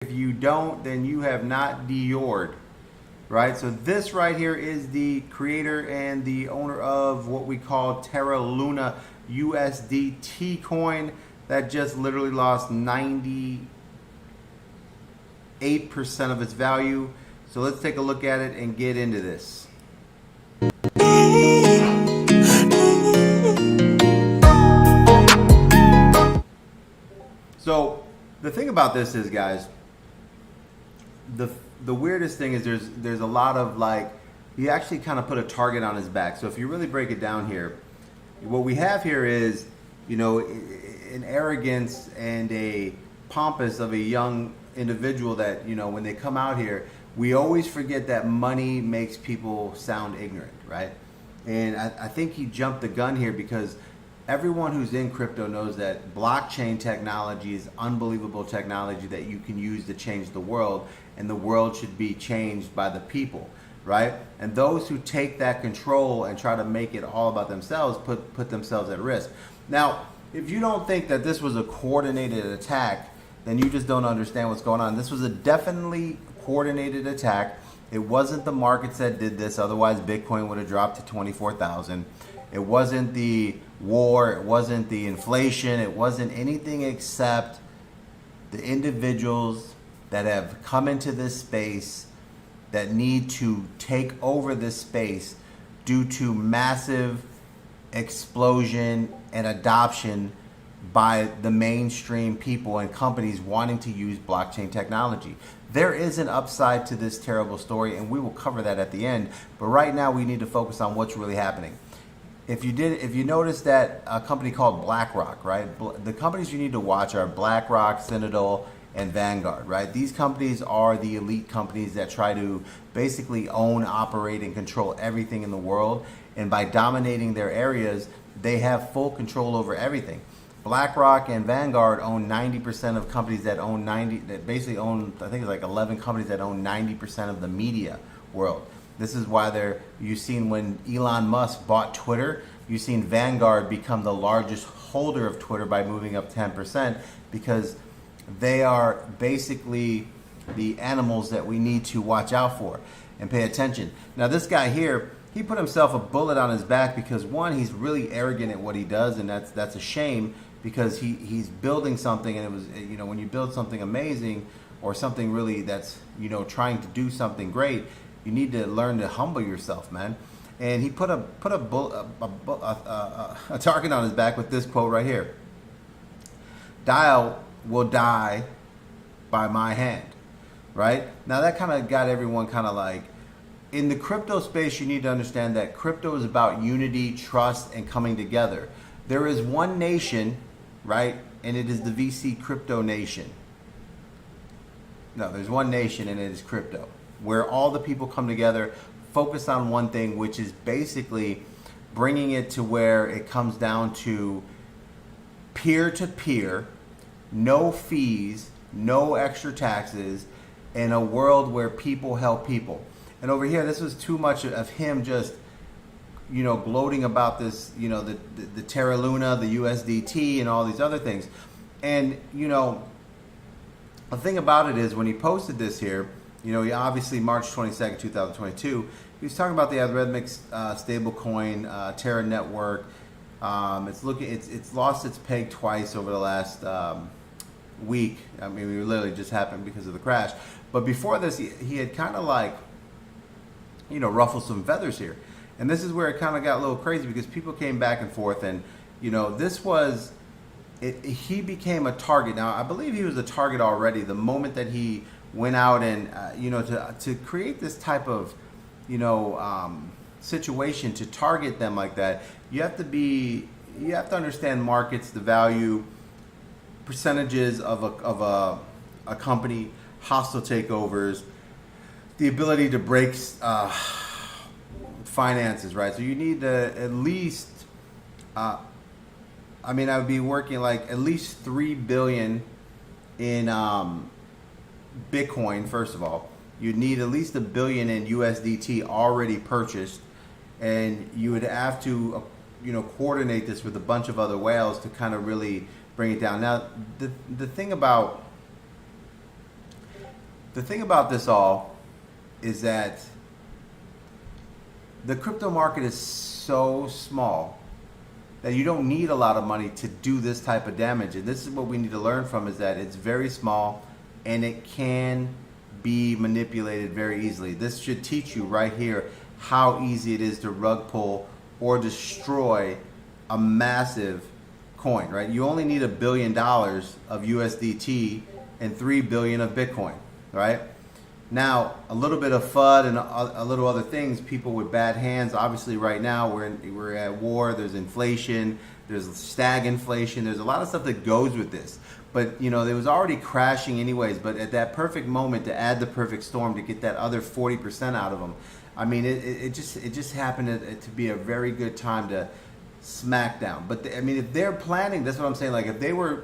If you don't, then you have not Diored, right? So this right here is the creator and the owner of what we call Terra Luna USDT coin that just literally lost 98% of its value. So let's take a look at it and get into this. So the thing about this is, guys, the weirdest thing is there's a lot of like, he actually kind of put a target on his back. So if you really break it down here, what we have here is, you know, an arrogance and a pompous of a young individual that, you know, when they come out here, we always forget that money makes people sound ignorant, right? And I think he jumped the gun here because everyone who's in crypto knows that blockchain technology is unbelievable technology that you can use to change the world, and the world should be changed by the people, right? And those who take that control and try to make it all about themselves put themselves at risk. Now, if you don't think that this was a coordinated attack, then you just don't understand what's going on. This was a definitely coordinated attack. It wasn't the markets that did this, otherwise Bitcoin would have dropped to 24,000. It wasn't the war, it wasn't the inflation, it wasn't anything except the individuals that have come into this space that need to take over this space due to massive explosion and adoption by the mainstream people and companies wanting to use blockchain technology. There is an upside to this terrible story, and we will cover that at the end. But right now we need to focus on what's really happening. If you notice that a company called BlackRock, right? The companies you need to watch are BlackRock, Citadel, and Vanguard, right? These companies are the elite companies that try to basically own, operate, and control everything in the world. And by dominating their areas, they have full control over everything. BlackRock and Vanguard own 90% of companies that basically own, I think it's like 11 companies that own 90% of the media world. This is why you've seen when Elon Musk bought Twitter, you've seen Vanguard become the largest holder of Twitter by moving up 10%, because they are basically the animals that we need to watch out for and pay attention. Now this guy here, he put himself a bullet on his back because, one, he's really arrogant at what he does, and that's a shame, because he's building something, and it was, you know, when you build something amazing or something really that's, you know, trying to do something great, you need to learn to humble yourself, man. And he put a target on his back with this quote right here: "Dial will die by my hand." Right? Now that kind of got everyone kind of like, in the crypto space, you need to understand that crypto is about unity, trust, and coming together. There is one nation, right? And it is the VC Crypto Nation. No, there's one nation, and it is crypto, where all the people come together, focus on one thing, which is basically bringing it to where it comes down to peer-to-peer, no fees, no extra taxes, in a world where people help people. And over here, this was too much of him just, you know, gloating about this, you know, the Terra Luna, the USDT, and all these other things. And, you know, the thing about it is, when he posted this here, you know, he obviously, March 22nd, 2022, he was talking about the Algorithmic stablecoin, Terra Network. It's lost its peg twice over the last week. I mean, it literally just happened because of the crash. But before this, he had kind of like, you know, ruffled some feathers here. And this is where it kind of got a little crazy, because people came back and forth, and, you know, this was, he became a target. Now, I believe he was a target already the moment that he went out and, you know, to create this type of, you know, situation to target them like that. You have to understand markets, the value, percentages of a company, hostile takeovers, the ability to break finances, right? So you need to at least, I would be working like at least 3 billion in Bitcoin. First of all, you'd need at least $1 billion in USDT already purchased, and you would have to, you know, coordinate this with a bunch of other whales to kind of really bring it down. Now, the thing about the thing about this all is that the crypto market is so small that you don't need a lot of money to do this type of damage. And this is what we need to learn from, is that it's very small and it can be manipulated very easily. This should teach you right here how easy it is to rug pull or destroy a massive coin, right? You only need $1 billion of USDT and 3 billion of Bitcoin, right? Now, a little bit of FUD and a little other things, people with bad hands, obviously right now we're at war, there's inflation, there's stagflation, there's a lot of stuff that goes with this. But, you know, it was already crashing anyways, but at that perfect moment to add the perfect storm to get that other 40% out of them, I mean, it just happened to be a very good time to smack down. But, I mean, if they're planning, that's what I'm saying, like if they were...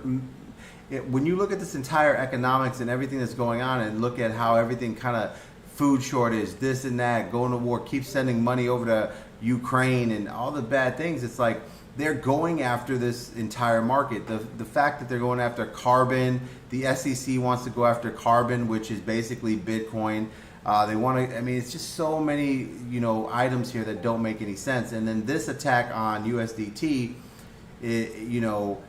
when you look at this entire economics and everything that's going on and look at how everything kind of food shortage, this and that, going to war, keep sending money over to Ukraine and all the bad things, it's like they're going after this entire market. The fact that they're going after carbon, the SEC wants to go after carbon, which is basically Bitcoin. They want to, I mean, it's just so many, you know, items here that don't make any sense. And then this attack on USDT, you know,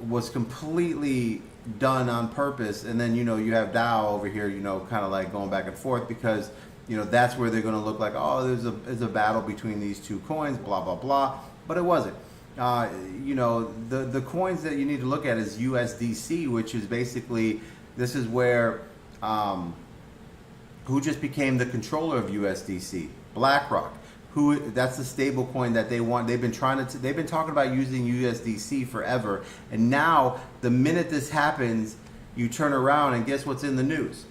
was completely done on purpose. And then, you know, you have Dow over here, you know, kind of like going back and forth because, you know, that's where they're going to look like, oh, there's a battle between these two coins, blah, blah, blah. But it wasn't. You know, the coins that you need to look at is USDC, which is basically, this is where, who just became the controller of USDC? BlackRock. That's the stable coin that they want. They've been talking about using USDC forever. And now the minute this happens, you turn around and guess what's in the news,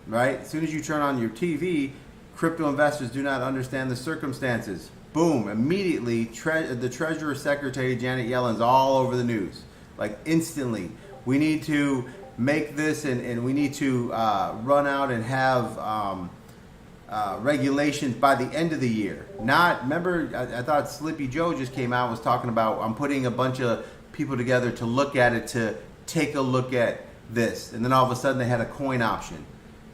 right? As soon as you turn on your TV, crypto investors do not understand the circumstances. Boom, immediately the Treasurer Secretary Janet Yellen's all over the news, like instantly. We need to make this and we need to run out and have regulations by the end of the year. Remember, I thought Sleepy Joe just came out and was talking about, I'm putting a bunch of people together to look at it, to take a look at this. And then all of a sudden they had a coin option.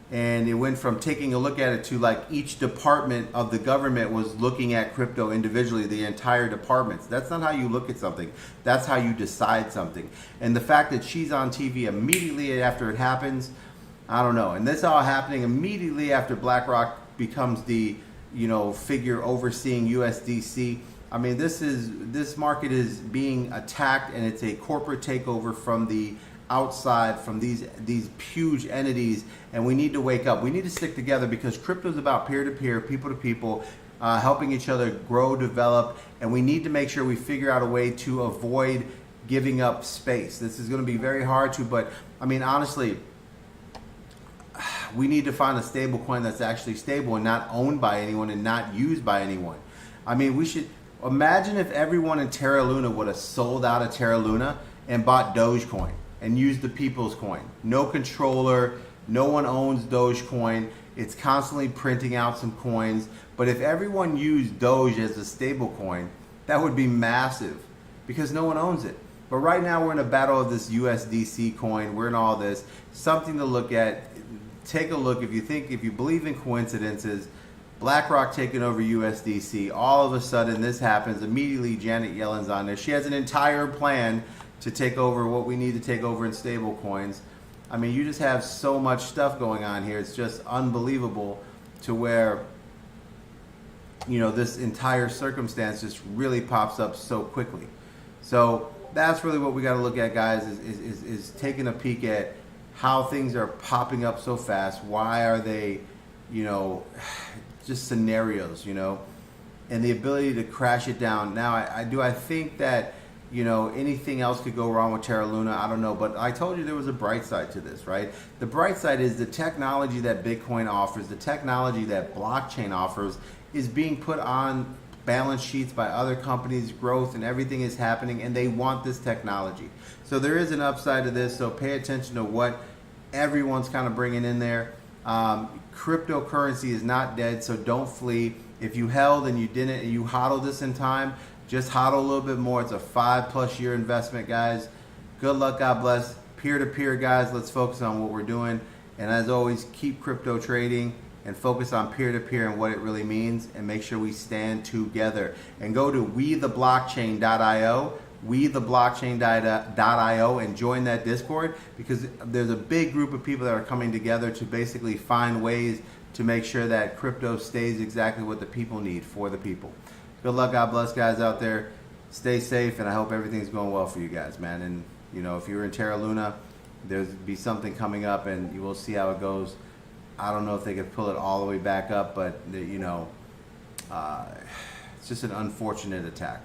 And it went from taking a look at it to like each department of the government was looking at crypto individually, the entire departments. That's not how you look at something. That's how you decide something. And the fact that she's on TV immediately after it happens, I don't know. And this all happening immediately after BlackRock becomes the, you know, figure overseeing USDC. I mean, this market is being attacked, and it's a corporate takeover from the outside, from these huge entities, and we need to wake up. We need to stick together because crypto is about peer-to-peer, people-to-people, helping each other grow, develop, and we need to make sure we figure out a way to avoid giving up space. This is going to be very hard to, but I mean, honestly, we need to find a stable coin that's actually stable and not owned by anyone and not used by anyone. I mean, we should imagine if everyone in Terra Luna would have sold out of Terra Luna and bought Dogecoin and used the people's coin. No controller, no one owns Dogecoin. It's constantly printing out some coins. But if everyone used Doge as a stable coin, that would be massive because no one owns it. But right now we're in a battle of this USDC coin. We're in all this. Something to look at. Take a look. If you believe in coincidences, BlackRock taking over USDC, all of a sudden this happens. Immediately Janet Yellen's on there. She has an entire plan to take over what we need to take over in stable coins. I mean, you just have so much stuff going on here. It's just unbelievable to where, you know, this entire circumstance just really pops up so quickly. So that's really what we got to look at, guys, is taking a peek at how things are popping up so fast. Why are they, you know, just scenarios, you know, and the ability to crash it down. Now, I think that, you know, anything else could go wrong with Terra Luna. I don't know, but I told you there was a bright side to this, right? The bright side is the technology that Bitcoin offers, the technology that blockchain offers is being put on balance sheets by other companies, growth and everything is happening, and they want this technology. So there is an upside to this, so pay attention to what everyone's kind of bringing in there. Cryptocurrency is not dead, so don't flee. If you held and you didn't, you hodled this in time, just hodl a little bit more. It's a 5+ year investment, guys. Good luck, God bless. Peer-to-peer, guys, let's focus on what we're doing. And as always, keep crypto trading and focus on peer-to-peer and what it really means, and make sure we stand together. And go to wetheblockchain.io, wetheblockchain.io, and join that Discord, because there's a big group of people that are coming together to basically find ways to make sure that crypto stays exactly what the people need for the people. Good luck, God bless, guys out there. Stay safe, and I hope everything's going well for you guys, man. And you know, if you're in Terra Luna, there's be something coming up, and you will see how it goes. I don't know if they could pull it all the way back up, but you know, it's just an unfortunate attack.